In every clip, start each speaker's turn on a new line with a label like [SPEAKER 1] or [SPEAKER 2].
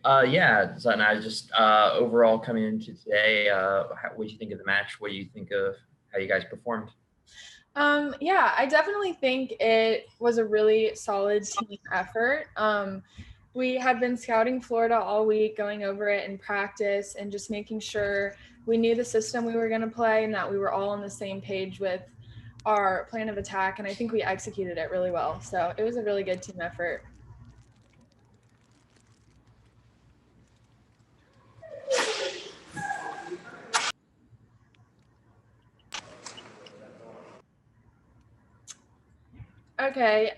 [SPEAKER 1] Yeah, so and I just overall coming into today, what do you think of the match? What do you think of how you guys performed?
[SPEAKER 2] Yeah, I definitely think it was a really solid team effort. We had been scouting Florida all week, going over it in practice and just making sure we knew the system we were going to play and that we were all on the same page with our plan of attack. And I think we executed it really well. So it was a really good team effort. Okay.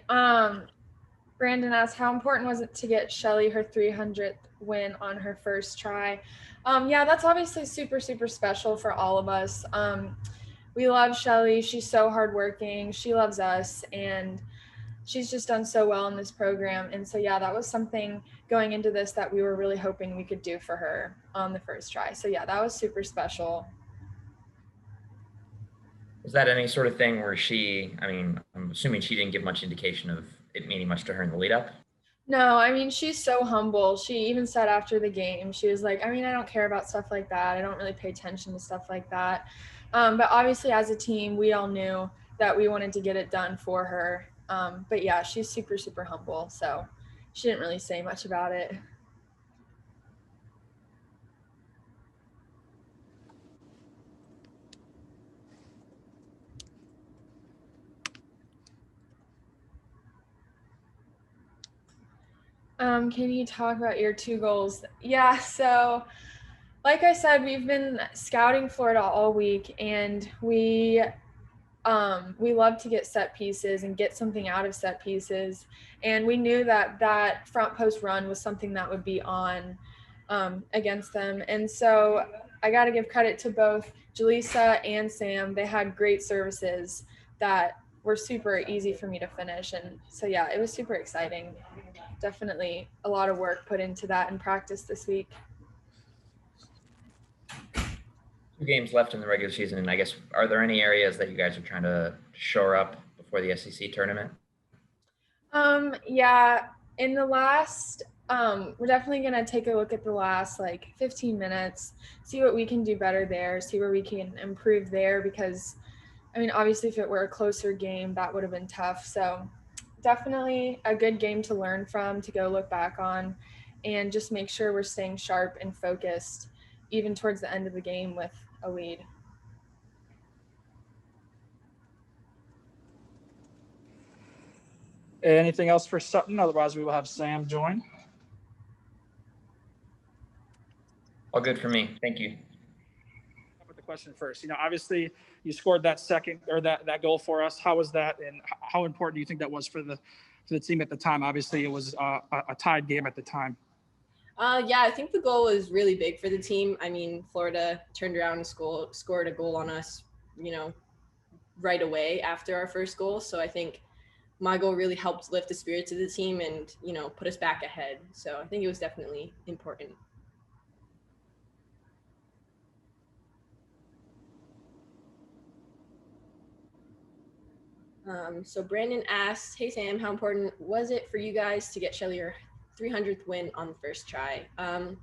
[SPEAKER 2] Brandon asked, how important was it to get Shelly her 300th win on her first try? Yeah, that's obviously super, super special for all of us. We love Shelly. She's so hardworking. She loves us, and she's just done so well in this program. And so, yeah, that was something going into this that we were really hoping we could do for her on the first try. So, yeah, that was super special.
[SPEAKER 1] Was that any sort of thing where I mean, I'm assuming she didn't give much indication of it meaning much to her in the lead up?
[SPEAKER 2] No, I mean, she's so humble. She even said after the game, she was like, I mean, I don't care about stuff like that. I don't really pay attention to stuff like that. But obviously, as a team, we all knew that we wanted to get it done for her. But yeah, she's super, super humble. So she didn't really say much about it. Can you talk about your two goals? Yeah, so like I said, we've been scouting Florida all week, and we love to get set pieces and get something out of set pieces. And we knew that that front post run was something that would be on against them. And so I got to give credit to both Jaleesa and Sam. They had great services that were super easy for me to finish. And so, yeah, it was super exciting. Definitely a lot of work put into that in practice this week.
[SPEAKER 1] 2 games left in the regular season, and I guess are there any areas that you guys are trying to shore up before the SEC tournament?
[SPEAKER 2] Yeah, in the last, we're definitely gonna take a look at the last like 15 minutes, see what we can do better there, see where we can improve there. Because, I mean, obviously, if it were a closer game, that would have been tough. So, definitely a good game to learn from, to go look back on, and just make sure we're staying sharp and focused, even towards the end of the game with a lead.
[SPEAKER 3] Anything else for Sutton? Otherwise, we will have Sam join.
[SPEAKER 1] All good for me. Thank you.
[SPEAKER 3] With the question first, obviously you scored that second or that goal for us. How was that, and how important do you think that was for the team at the time? Obviously, it was a tied game at the time.
[SPEAKER 4] Yeah, I think the goal was really big for the team. I mean, Florida turned around and scored a goal on us, right away after our first goal. So I think my goal really helped lift the spirits of the team and, put us back ahead. So I think it was definitely important. So Brandon asks, hey Sam, how important was it for you guys to get Shelly your 300th win on the first try?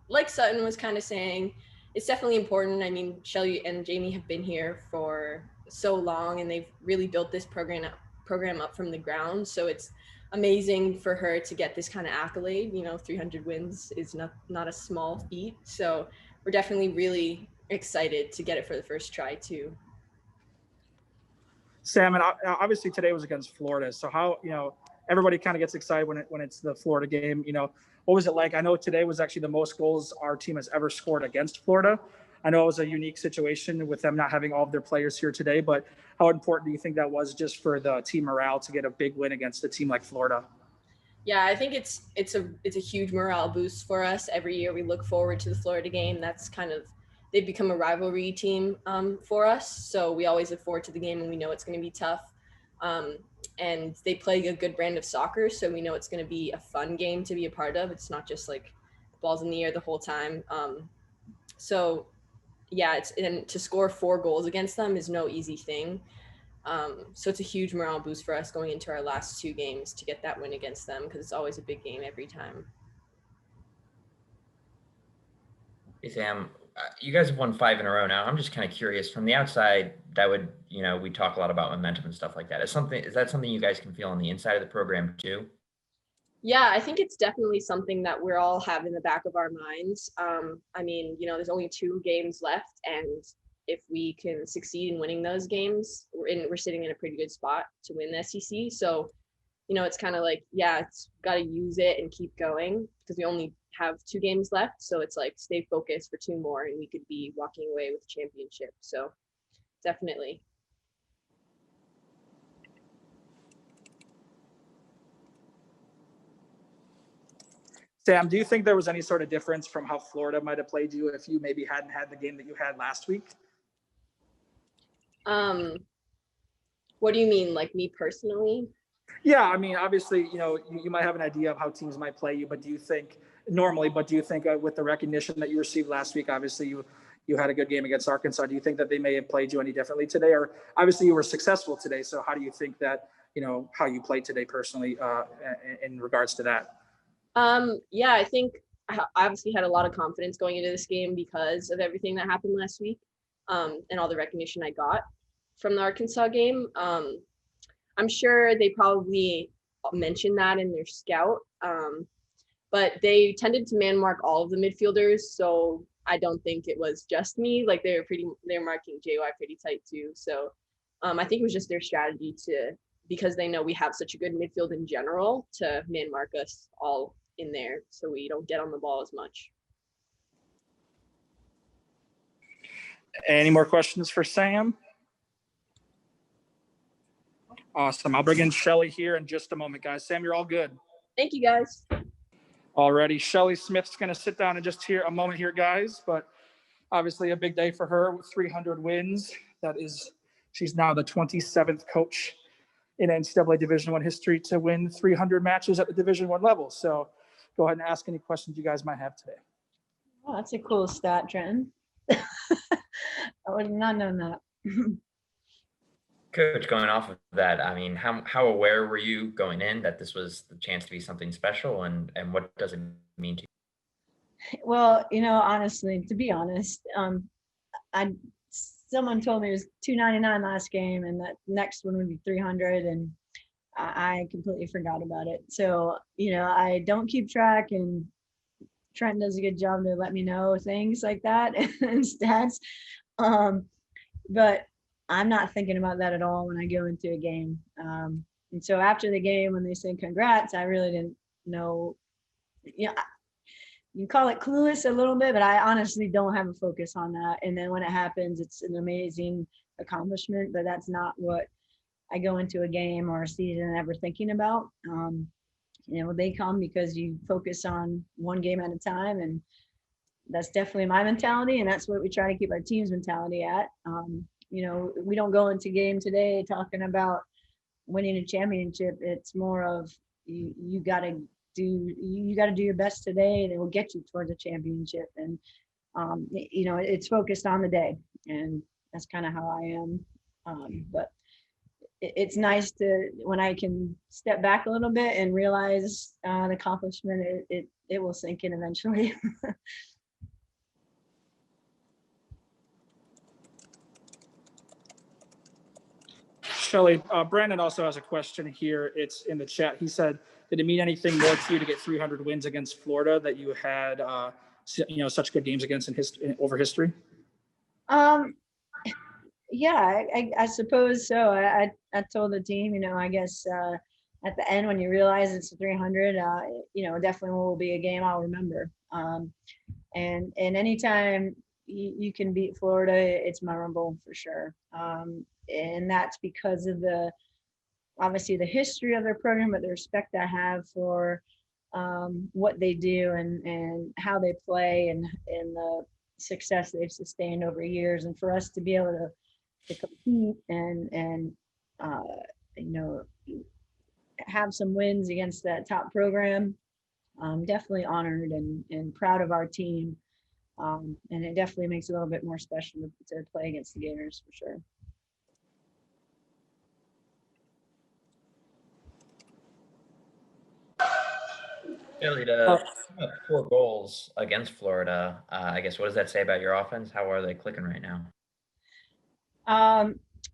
[SPEAKER 4] Like Sutton was kind of saying, it's definitely important. I mean, Shelly and Jamie have been here for so long, and they've really built this program up from the ground. So it's amazing for her to get this kind of accolade. 300 wins is not a small feat. So we're definitely really excited to get it for the first try too.
[SPEAKER 3] Sam, and obviously today was against Florida. So how, everybody kind of gets excited when it's the Florida game. What was it like? I know today was actually the most goals our team has ever scored against Florida. I know it was a unique situation with them not having all of their players here today, but how important do you think that was just for the team morale to get a big win against a team like Florida?
[SPEAKER 4] Yeah, I think it's a huge morale boost for us. Every year we look forward to the Florida game. That's kind of, they've become a rivalry team for us. So we always look forward to the game, and we know it's going to be tough. And they play a good brand of soccer, so we know it's going to be a fun game to be a part of. It's not just like balls in the air the whole time. So yeah, and to score 4 goals against them is no easy thing. So it's a huge morale boost for us going into our last 2 games to get that win against them, because it's always a big game every time.
[SPEAKER 1] Hey, Sam, you guys have won 5 in a row now. I'm just kind of curious from the outside, that would, we talk a lot about momentum and stuff like that. Is that something you guys can feel on the inside of the program too?
[SPEAKER 4] Yeah, I think it's definitely something that we're all have in the back of our minds. I mean, there's only 2 games left, and if we can succeed in winning those games, we're sitting in a pretty good spot to win the SEC. So, it's kind of like, yeah, it's got to use it and keep going because we only have 2 games left. So it's like stay focused for 2 more, and we could be walking away with the championship. So definitely.
[SPEAKER 3] Sam, do you think there was any sort of difference from how Florida might have played you if you maybe hadn't had the game that you had last week?
[SPEAKER 4] What do you mean, like me personally?
[SPEAKER 3] Yeah, I mean, obviously, you might have an idea of how teams might play you, but do you think with the recognition that you received last week, obviously you had a good game against Arkansas. Do you think that they may have played you any differently today? Or obviously you were successful today. So how do you think that, how you played today personally in regards to that?
[SPEAKER 4] Yeah, I think I obviously had a lot of confidence going into this game because of everything that happened last week, and all the recognition I got from the Arkansas game. I'm sure they probably mentioned that in their scout, but they tended to man mark all of the midfielders, so I don't think it was just me. Like they're marking JY pretty tight too. So I think it was just their strategy because they know we have such a good midfield in general, to man mark us all in there so we don't get on the ball as much.
[SPEAKER 3] Any more questions for Sam? Awesome. I'll bring in Shelly here in just a moment, guys. Sam, you're all good.
[SPEAKER 4] Thank you, guys.
[SPEAKER 3] Alrighty. Shelly Smith's going to sit down in just here a moment here, guys. But obviously a big day for her with 300 wins. She's now the 27th coach in NCAA Division I history to win 300 matches at the Division I level. So go ahead and ask any questions you guys might have today.
[SPEAKER 5] Oh, that's a cool stat, Trenton. I would have not known that.
[SPEAKER 1] Coach, going off of that, I mean, how aware were you going in that this was the chance to be something special, and what does it mean to you?
[SPEAKER 5] Well, honestly, to be honest, someone told me it was $299 last game, and that next one would be 300, and I completely forgot about it. So, I don't keep track, and Trent does a good job to let me know things like that and stats. But I'm not thinking about that at all when I go into a game. And so after the game, when they said congrats, I really didn't know. You can call it clueless a little bit, but I honestly don't have a focus on that. And then when it happens, it's an amazing accomplishment, but that's not what I go into a game or a season ever thinking about. They come because you focus on one game at a time, and that's definitely my mentality, and that's what we try to keep our team's mentality at. We don't go into game today talking about winning a championship. It's more of you got to do your best today, and it will get you towards a championship. And it's focused on the day, and that's kind of how I am. But it's nice when I can step back a little bit and realize the accomplishment. It will sink in eventually.
[SPEAKER 3] Shelly, Brandon also has a question here. It's in the chat. He said, did it mean anything more to you to get 300 wins against Florida that you had, such good games against over history?
[SPEAKER 5] Yeah, I suppose so. I told the team, I guess at the end when you realize it's 300, definitely will be a game I'll remember. And anytime you can beat Florida, it's memorable for sure. And that's because of obviously the history of their program, but the respect I have for what they do and how they play and the success they've sustained over years. And for us to be able to compete and have some wins against that top program, I'm definitely honored and proud of our team. And it definitely makes it a little bit more special to play against the Gators for sure.
[SPEAKER 1] Billy,
[SPEAKER 3] Uh,
[SPEAKER 1] to 4 goals against Florida, I guess, what does that say about your offense? How are they clicking right now?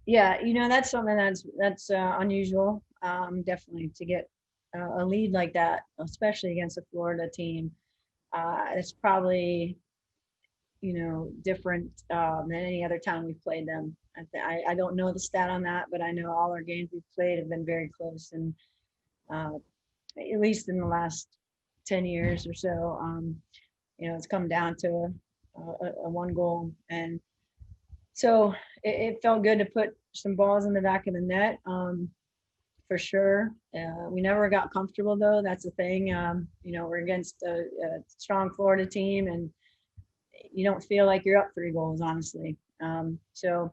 [SPEAKER 5] Yeah, that's something that's unusual. Definitely to get a lead like that, especially against a Florida team. It's probably different than any other time we've played them. I don't know the stat on that, but I know all our games we've played have been very close, and uh, at least in the last 10 years or so, it's come down to a one goal. And so it felt good to put some balls in the back of the net, for sure. We never got comfortable though. That's the thing. We're against a strong Florida team, and you don't feel like you're up 3 goals, honestly. So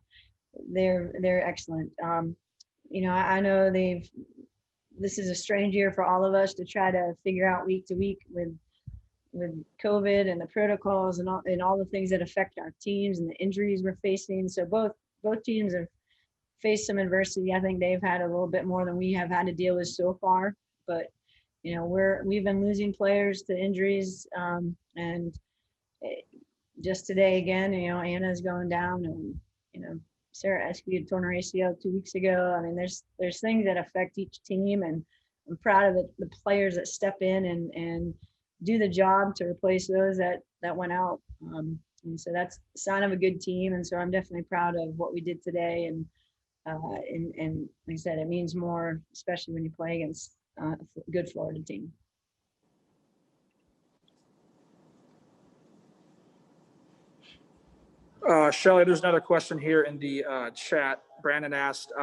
[SPEAKER 5] they're excellent. I know this is a strange year for all of us to try to figure out week to week with COVID and the protocols and all the things that affect our teams and the injuries we're facing. So both teams have faced some adversity. I think they've had a little bit more than we have had to deal with so far. But we've been losing players to injuries, and just today again, Anna's going down, and Sarah Eskew had torn her ACL 2 weeks ago. I mean, there's things that affect each team, and I'm proud of the players that step in and do the job to replace those that went out. And so that's a sign of a good team. And so I'm definitely proud of what we did today. And like I said, it means more, especially when you play against a good Florida team.
[SPEAKER 3] Shelly, there's another question here in the chat. Brandon asked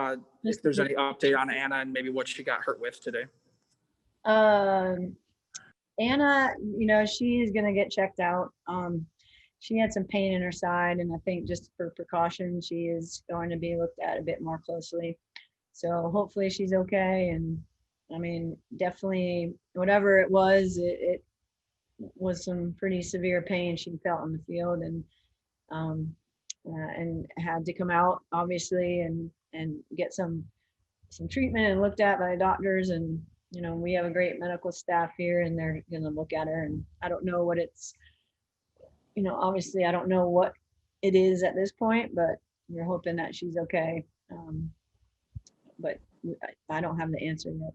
[SPEAKER 3] if there's any update on Anna and maybe what she got hurt with today.
[SPEAKER 5] Anna, she is going to get checked out. She had some pain in her side, and I think just for precaution, she is going to be looked at a bit more closely. So hopefully she's okay. And I mean, definitely whatever it was was some pretty severe pain she felt on the field, and had to come out obviously and get some treatment and looked at by doctors. And we have a great medical staff here, and they're going to look at her. And I don't know what it's, obviously I don't know what it is at this point, but we're hoping that she's okay. But I don't have the answer yet.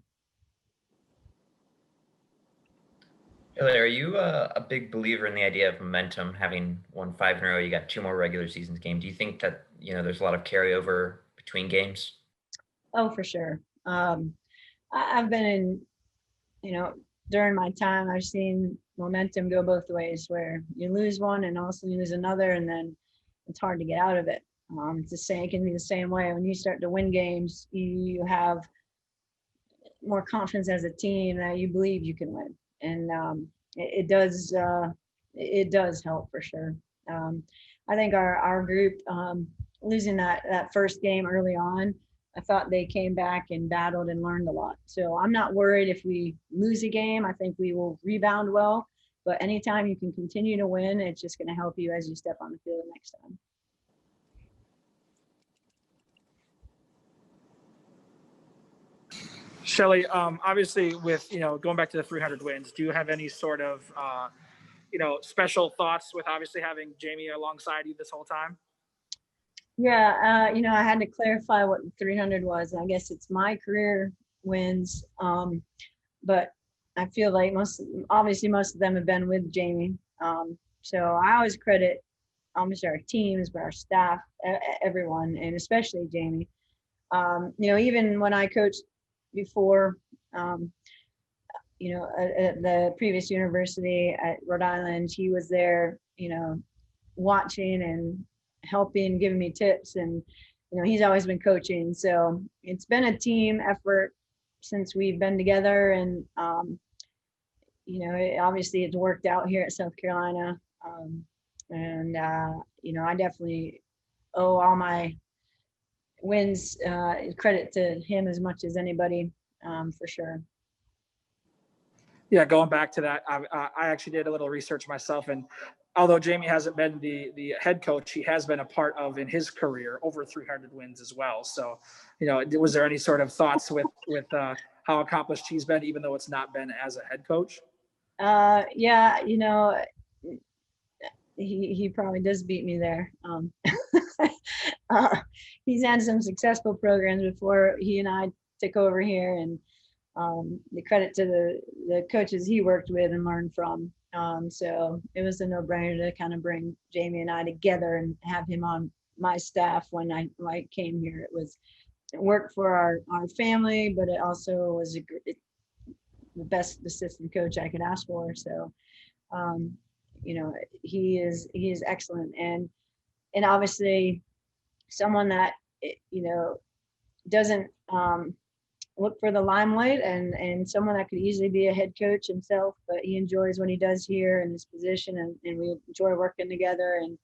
[SPEAKER 1] Billy, are you a big believer in the idea of momentum? Having won 5 in a row, you got 2 more regular seasons games. Do you think that there's a lot of carryover between games?
[SPEAKER 5] Oh, for sure. I've been during my time, I've seen momentum go both ways, where you lose one and also you lose another, and then it's hard to get out of it. It can be the same way when you start to win games. You have more confidence as a team that you believe you can win, and it does help for sure. I think our group, losing that first game early on, I thought they came back and battled and learned a lot. So I'm not worried if we lose a game. I think we will rebound well. But anytime you can continue to win, it's just going to help you as you step on the field the next time.
[SPEAKER 3] Shelly, obviously with, going back to the 300 wins, do you have any sort of, special thoughts with obviously having Jamie alongside you this whole time?
[SPEAKER 5] Yeah, I had to clarify what 300 was. I guess it's my career wins, but I feel like most of them have been with Jamie. So I always credit obviously our teams, but our staff, everyone, and especially Jamie. Even when I coached before, at the previous university at Rhode Island, he was there, watching and helping, giving me tips, and he's always been coaching. So it's been a team effort since we've been together, and obviously it's worked out here at South Carolina. I definitely owe all my wins credit to him as much as anybody, for sure.
[SPEAKER 3] Yeah, going back to that, I actually did a little research myself, and although Jamie hasn't been the head coach, he has been a part of, in his career, over 300 wins as well. So, was there any sort of thoughts with how accomplished he's been, even though it's not been as a head coach?
[SPEAKER 5] Yeah, he probably does beat me there. Uh, he's had some successful programs before he and I took over here, and the credit to the coaches he worked with and learned from. So it was a no-brainer to kind of bring Jamie and I together and have him on my staff when I came here. It worked for our family, but it also was the best assistant coach I could ask for. So, he is excellent, and obviously someone that doesn't look for the limelight, and someone that could easily be a head coach himself, but he enjoys what he does here in his position, and we enjoy working together. And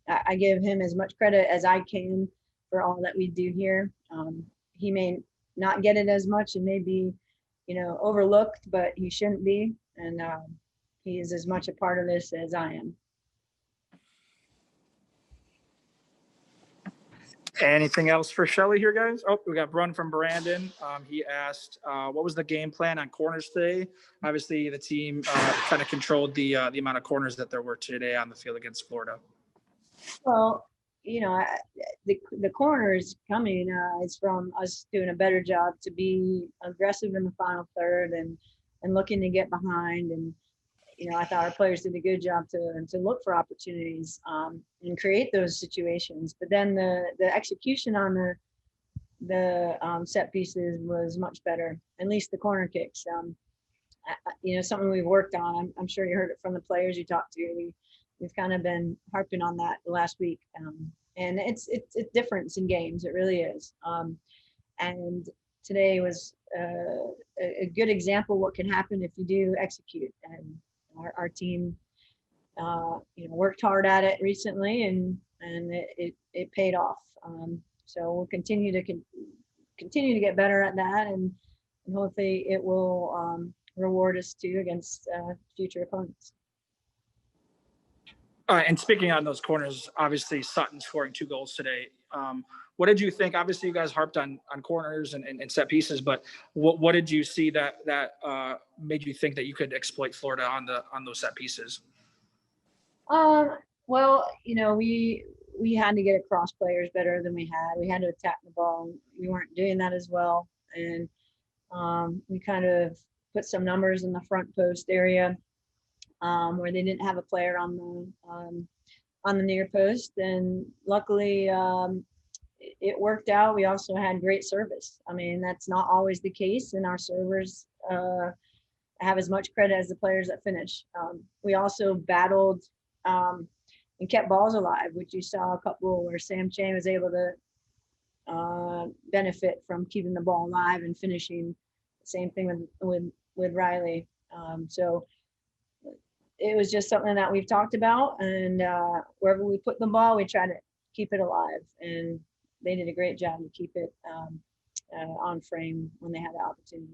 [SPEAKER 5] I give him as much credit as I can for all that we do here. He may not get it as much and may be, overlooked, but he shouldn't be. And he is as much a part of this as I am.
[SPEAKER 3] Anything else for Shelly here, guys? Oh, we got one from Brandon. He asked, what was the game plan on corners today? Obviously, the team kind of controlled the amount of corners that there were today on the field against Florida.
[SPEAKER 5] Well, the corners coming is from us doing a better job to be aggressive in the final third and looking to get behind. And I thought our players did a good job to look for opportunities and create those situations. But then the execution on the set pieces was much better. At least the corner kicks. Something we've worked on. I'm sure you heard it from the players you talked to. We've kind of been harping on that the last week, and it's a difference in games. It really is. And today was a good example of what can happen if you do execute. And our team, worked hard at it recently, and it paid off. So we'll continue to get better at that, and hopefully it will reward us too against future opponents.
[SPEAKER 3] And speaking on those corners, obviously Sutton scoring 2 goals today. What did you think? Obviously, you guys harped on corners and set pieces, but what did you see that made you think that you could exploit Florida on those set pieces?
[SPEAKER 5] Well, we had to get across players better than we had. We had to attack the ball. We weren't doing that as well, and we kind of put some numbers in the front post area. Where they didn't have a player on the near post, and luckily it worked out. We also had great service. I mean, that's not always the case, and our servers have as much credit as the players that finish. We also battled and kept balls alive, which you saw a couple where Sam Chang was able to benefit from keeping the ball alive and finishing. Same thing with Riley. So it was just something that we've talked about, and wherever we put the ball, we try to keep it alive, and they did a great job to keep it on frame when they had the opportunity.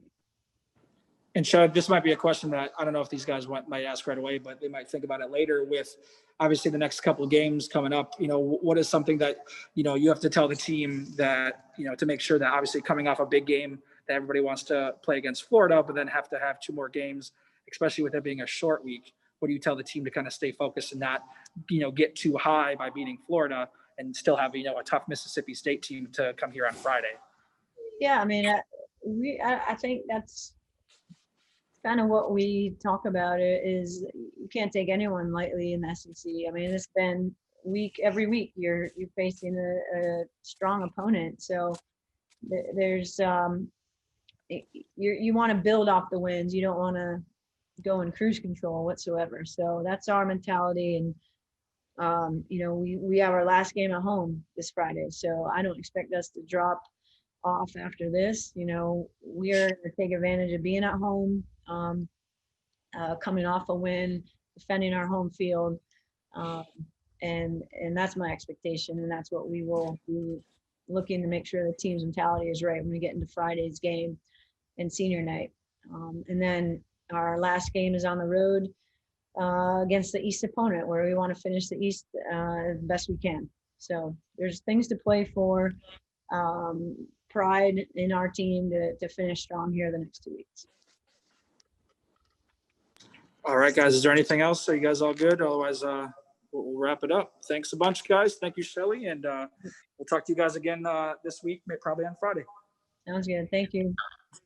[SPEAKER 3] And Shad, this might be a question that I don't know if these guys might ask right away, but they might think about it later. With obviously the next couple of games coming up, what is something that you have to tell the team that to make sure that obviously coming off a big game that everybody wants to play against Florida, but then have to have 2 more games, especially with it being a short week. What do you tell the team to kind of stay focused and not, get too high by beating Florida and still have, a tough Mississippi State team to come here on Friday?
[SPEAKER 5] Yeah, I mean, I think that's kind of what we talk about. It is you can't take anyone lightly in the SEC. I mean, it's been every week you're facing a strong opponent. So there's you want to build off the wins. You don't want to go in cruise control whatsoever. So that's our mentality. And we have our last game at home this Friday, so I don't expect us to drop off after this. We're going to take advantage of being at home, coming off a win, defending our home field, and that's my expectation, and that's what we will be looking to make sure the team's mentality is right when we get into Friday's game and senior night. And then our last game is on the road against the East opponent, where we want to finish the East as best we can. So there's things to play for, pride in our team to finish strong here the next 2 weeks.
[SPEAKER 3] All right, guys. Is there anything else? Are you guys all good? Otherwise, we'll wrap it up. Thanks a bunch, guys. Thank you, Shelly. And we'll talk to you guys again this week, probably on Friday.
[SPEAKER 5] Sounds good. Thank you.